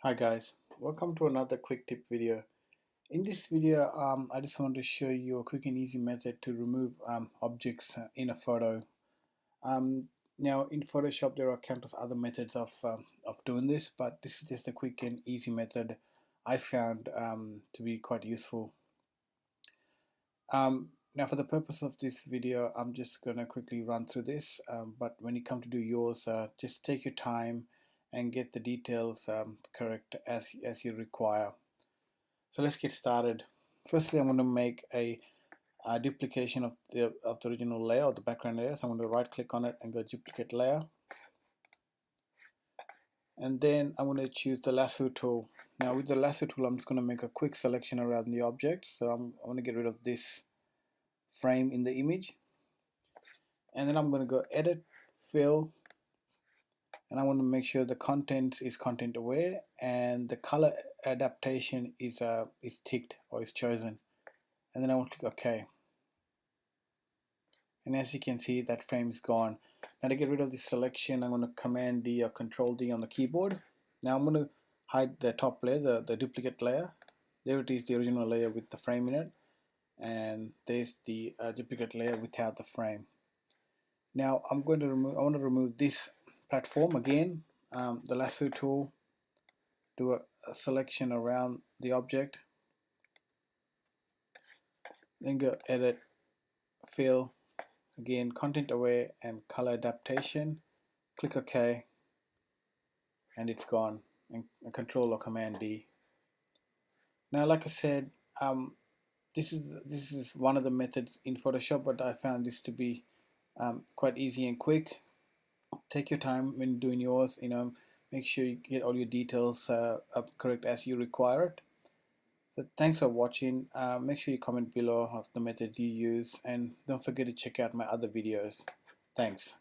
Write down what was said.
Hi guys, welcome to another quick tip video. In this video, I just want to show you a quick and easy method to remove objects in a photo. Now in Photoshop there are countless other methods of doing this, but this is just a quick and easy method I found to be quite useful. Now for the purpose of this video, I'm just going to quickly run through this, but when you come to do yours, just take your time and get the details correct as you require. So let's get started. Firstly, I'm going to make a duplication of the original layer or the background layer. So I'm going to right click on it and go duplicate layer, and then I'm going to choose the lasso tool. Now with the lasso tool, I'm just going to make a quick selection around the object. So I'm going to get rid of this frame in the image, and then I'm going to go edit, fill, and I want to make sure the content is content aware and the color adaptation is ticked or is chosen, and then I want to click OK. And as you can see, that frame is gone. Now to get rid of this selection, I'm going to Command D or Control D on the keyboard. Now I'm going to hide the top layer, the duplicate layer. There it is, the original layer with the frame in it, and there's the duplicate layer without the frame. Now I want to remove this platform again. The lasso tool, do a selection around the object, then go edit, fill, again content aware and color adaptation, click OK, and it's gone, and Control or Command D. Now like I said, this is one of the methods in Photoshop, but I found this to be quite easy and quick. Take your time when doing yours, make sure you get all your details correct as you require it. So thanks for watching. Make sure you comment below of the methods you use, and don't forget to check out my other videos. Thanks.